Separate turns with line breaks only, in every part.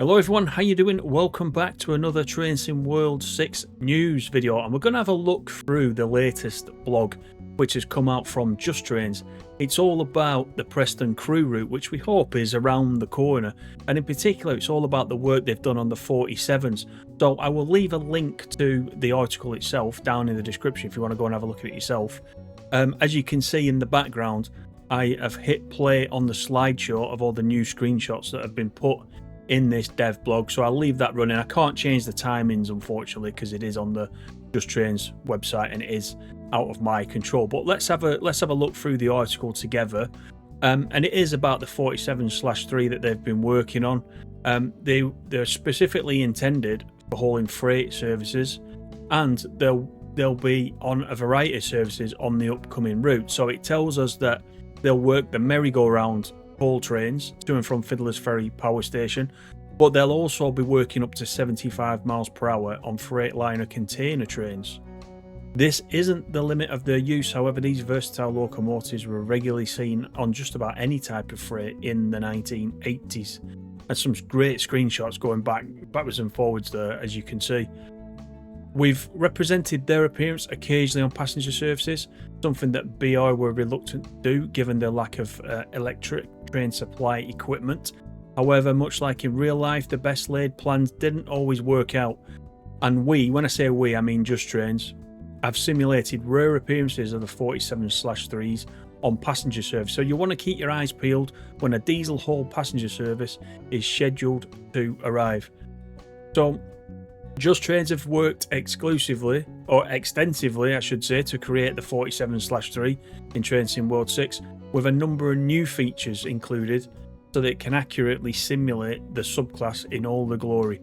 Hello everyone, how you doing? Welcome back to another Train Sim World 6 news video, and we're going to have a look through the latest blog which has come out from Just Trains. It's all about the Preston Crewe route, which we hope is around the corner, and in particular it's all about the work they've done on the 47s. So I will leave a link to the article itself down in the description if you want to go and have a look at it yourself. As you can see in the background, I have hit play on the slideshow of all the new screenshots that have been put in this dev blog, so I'll leave that running. I can't change the timings unfortunately because it is on the Just Trains website and it is out of my control, but let's have a look through the article together. And it is about the 47/3 that they've been working on. They're specifically intended for hauling freight services, and they'll be on a variety of services on the upcoming route. So it tells us that they'll work the merry-go-round haul trains to and from Fiddler's Ferry power station, but they'll also be working up to 75 miles per hour on Freightliner container trains. This isn't the limit of their use, however these versatile locomotives were regularly seen on just about any type of freight in the 1980s, and some great screenshots going backwards and forwards there, as you can see. We've represented their appearance occasionally on passenger services, something that BR were reluctant to do given their lack of electric train supply equipment. However, much like in real life, the best laid plans didn't always work out, and when I say we, I mean Just Trains, have simulated rare appearances of the 47/3s on passenger service, so you want to keep your eyes peeled when a diesel haul passenger service is scheduled to arrive. So Just Trains have worked exclusively, or extensively I should say, to create the 47/3 in Train Sim World 6, with a number of new features included so that it can accurately simulate the subclass in all the glory.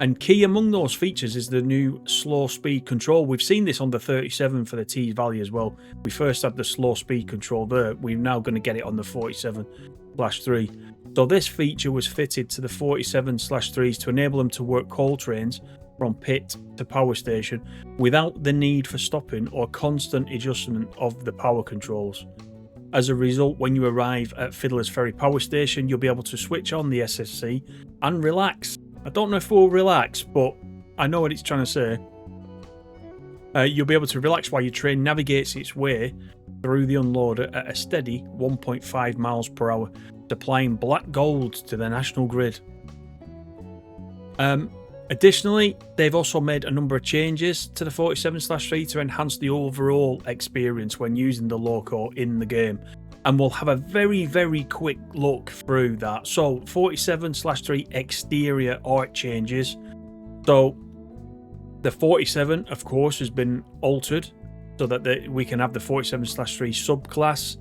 And key among those features is the new slow speed control. We've seen this on the 37 for the Tees Valley as well. We first had the slow speed control there. We're now going to get it on the 47/3. So this feature was fitted to the 47/3s to enable them to work coal trains from pit to power station without the need for stopping or constant adjustment of the power controls. As a result, when you arrive at Fiddler's Ferry power station, you'll be able to switch on the SSC and relax. I don't know if we'll relax, but I know what it's trying to say. You'll be able to relax while your train navigates its way through the unloader at a steady 1.5 miles per hour, supplying black gold to the national grid. Additionally, they've also made a number of changes to the 47/3 to enhance the overall experience when using the loco in the game, and we'll have a very quick look through that. So 47/3 exterior art changes. So the 47 of course has been altered so that we can have the 47/3 subclass.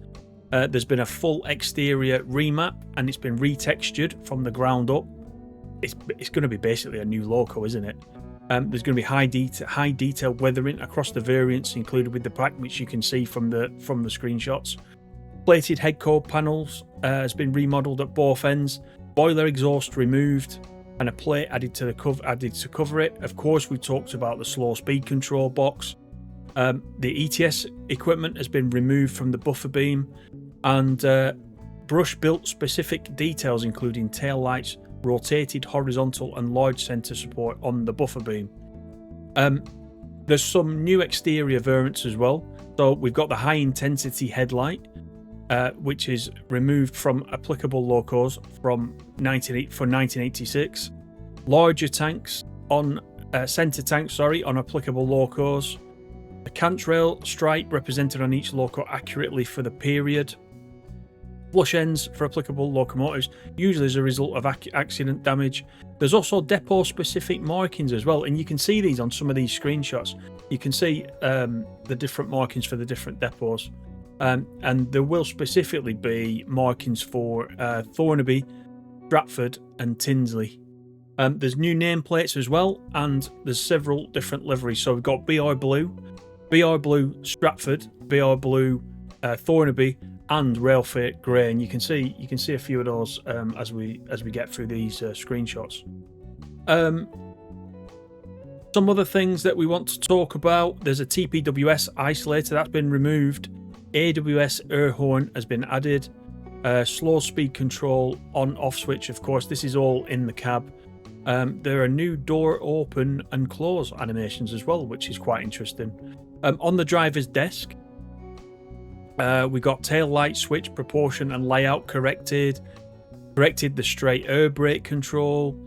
There's been a full exterior remap and it's been retextured from the ground up. It's going to be basically a new loco, isn't it? There's going to be high detail weathering across the variants included with the pack, which you can see from the screenshots. Plated head code panels has been remodeled at both ends. Boiler exhaust removed and a plate added to cover it. Of course, we talked about the slow speed control box. The ETS equipment has been removed from the buffer beam, and brush built specific details including tail lights, rotated horizontal and large center support on the buffer beam. There's some new exterior variants as well. So we've got the high intensity headlight, which is removed from applicable locos from 1986. Larger tanks on center tanks, on applicable locos. A cantrail stripe represented on each loco accurately for the period. Flush ends for applicable locomotives, usually as a result of accident damage. There's also depot specific markings as well, and you can see these on some of these screenshots. You can see the different markings for the different depots, and there will specifically be markings for Thornaby, Stratford and Tinsley. There's new nameplates as well, and there's several different liveries. So we've got BR Blue Stratford, BR Blue Thornaby and Rail Freight Grey, and you can see a few of those as we get through these screenshots. Some other things that we want to talk about: there's a TPWS isolator that's been removed. AWS air horn has been added. Slow speed control on off switch, of course this is all in the cab. There are new door open and close animations as well, which is quite interesting. On the driver's desk, we got tail light switch proportion and layout corrected the straight air brake control,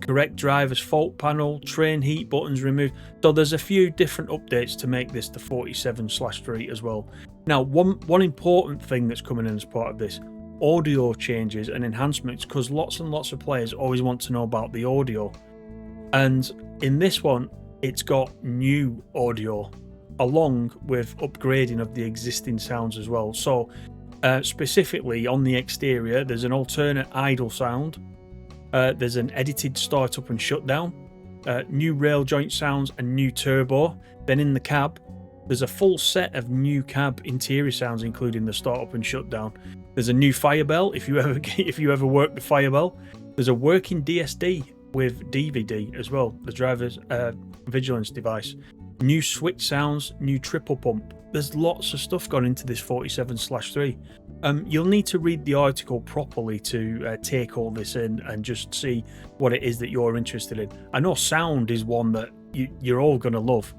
correct driver's fault panel, train heat buttons removed. So there's a few different updates to make this the 47/3 as well. Now, one important thing that's coming in as part of this, audio changes and enhancements, because lots and lots of players always want to know about the audio. And in this one, it's got new audio along with upgrading of the existing sounds as well. So specifically on the exterior, there's an alternate idle sound, there's an edited startup and shutdown, new rail joint sounds and new turbo. Then in the cab, there's a full set of new cab interior sounds, including the startup and shutdown. There's a new fire bell if you ever work the fire bell. There's a working DSD with DVD as well, the driver's vigilance device. New switch sounds, new triple pump. There's lots of stuff gone into this 47/3. You'll need to read the article properly to take all this in and just see what it is that you're interested in. I know sound is one that you're all going to love.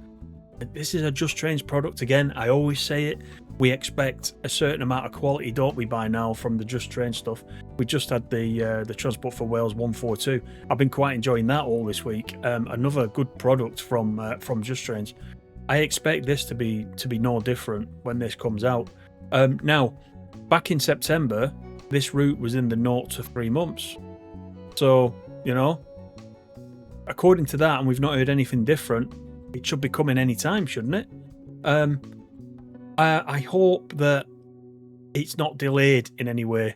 This is a Just Trains product again. I always say it. We expect a certain amount of quality, don't we, by now, from the Just Train stuff. We just had the Transport for Wales 142. I've been quite enjoying that all this week. Another good product from Just Trains. I expect this to be no different when this comes out. Now, back in September, this route was in the 0 to 3 months. So, you know, according to that, and we've not heard anything different, it should be coming any time, shouldn't it? I hope that it's not delayed in any way,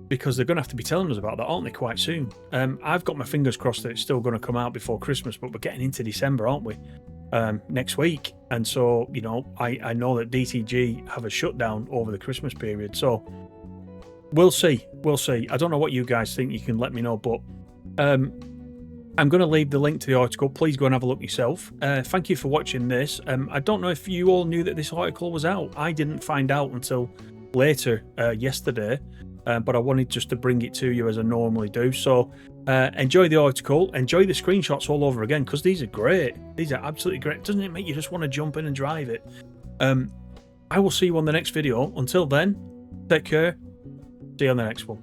because they're going to have to be telling us about that, aren't they, quite soon? I've got my fingers crossed that it's still going to come out before Christmas, but we're getting into December, aren't we? Next week. And so, you know, I know that DTG have a shutdown over the Christmas period. So we'll see. I don't know what you guys think. You can let me know. But I'm going to leave the link to the article. Please go and have a look yourself. Thank you for watching this. I don't know if you all knew that this article was out. I didn't find out until later yesterday. But I wanted just to bring it to you as I normally do. So enjoy the article, enjoy the screenshots all over again, because these are great. These are absolutely great. Doesn't it make you just want to jump in and drive it? I will see you on the next video. Until then, take care. See you on the next one.